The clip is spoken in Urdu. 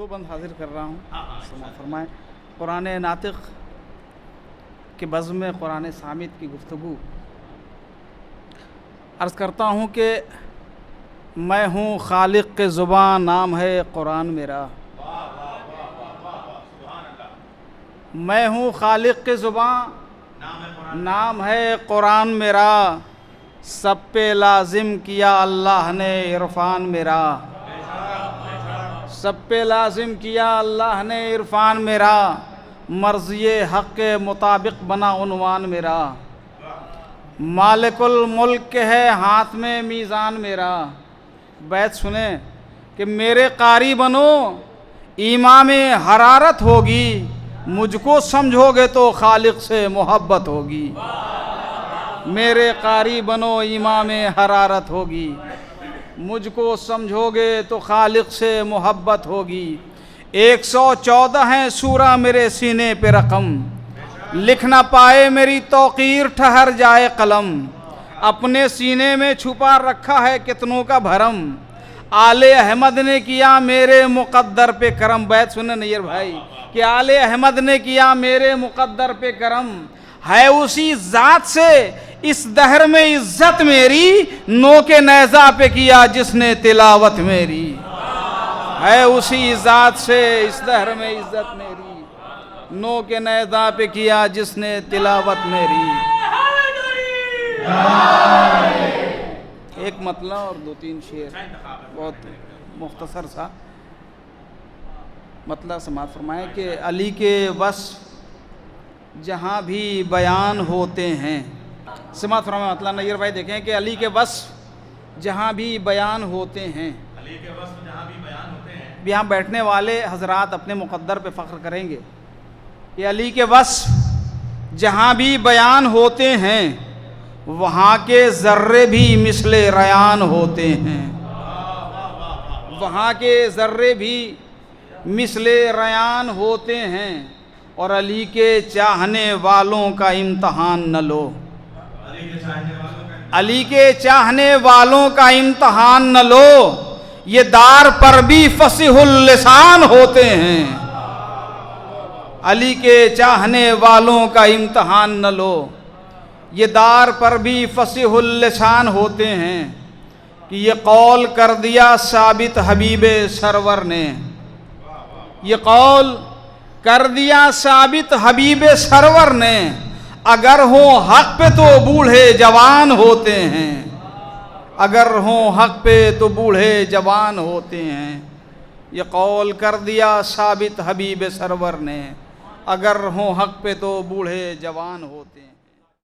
دو بند حاضر کر رہا ہوں، سماعت فرمائیں۔ قرآن ناطق کے بزم میں قرآن صامت کی گفتگو عرض کرتا ہوں کہ میں ہوں خالق کے زبان، نام ہے قرآن میرا۔ میں ہوں خالق کے زبان، نام ہے قرآن میرا۔ سب پہ لازم کیا اللہ نے عرفان میرا، سب پہ لازم کیا اللہ نے عرفان میرا۔ مرضی حق کے مطابق بنا عنوان میرا۔ مالک الملک ہے ہاتھ میں میزان میرا۔ بیت سنیں کہ میرے قاری بنو امام حرارت ہوگی، مجھ کو سمجھو گے تو خالق سے محبت ہوگی۔ میرے قاری بنو امام حرارت ہوگی، مجھ کو سمجھو گے تو خالق سے محبت ہوگی۔ 114 ہیں سورہ میرے سینے پہ رقم، لکھ نہ پائے میری توقیر ٹھہر جائے قلم۔ اپنے سینے میں چھپا رکھا ہے کتنوں کا بھرم، آل احمد نے کیا میرے مقدر پہ کرم۔ بیت سنیں نیر بھائی کہ آل احمد نے کیا میرے مقدر پہ کرم۔ ہے اسی ذات سے اس دہر میں عزت میری، نو کے نیزہ پہ کیا جس نے تلاوت میری۔ ہے اسی ذات سے اس دہر میں عزت میری، نو کے نیزہ پہ کیا جس نے تلاوت میری۔ ایک مطلع اور دو تین شعر، بہت مختصر سا مطلع سماعت فرمائیں کہ علی کے وصف جہاں بھی بیان ہوتے ہیں۔ سماعت فرمائیں مطلع نیر بھائی دیکھیں کہ علی کے وصف جہاں بھی بیان ہوتے ہیں، علی کے وصف جہاں بھی بیان ہوتے ہیں، یہاں بیٹھنے والے حضرات اپنے مقدر پہ فخر کریں گے کہ علی کے وصف جہاں بھی بیان ہوتے ہیں، وہاں کے ذرے بھی مثل ریان ہوتے ہیں۔ وہاں کے ذرے بھی مثل ریان ہوتے ہیں، اور علی کے چاہنے والوں کا امتحان نہ لو۔ علی کے چاہنے والوں کا امتحان نہ لو، یہ دار پر بھی فصیح اللسان ہوتے ہیں۔ علی کے چاہنے والوں کا امتحان نہ لو، یہ دار پر بھی فصیح اللسان ہوتے ہیں۔ کہ یہ قول کر دیا ثابت حبیب سرور نے، یہ قول کر دیا ثابت حبیب سرور نے، اگر ہوں حق پہ تو بوڑھے جوان ہوتے ہیں۔ اگر ہوں حق پہ تو بوڑھے جوان ہوتے ہیں۔ یہ قول کر دیا ثابت حبیب سرور نے، اگر ہوں حق پہ تو بوڑھے جوان ہوتے ہیں۔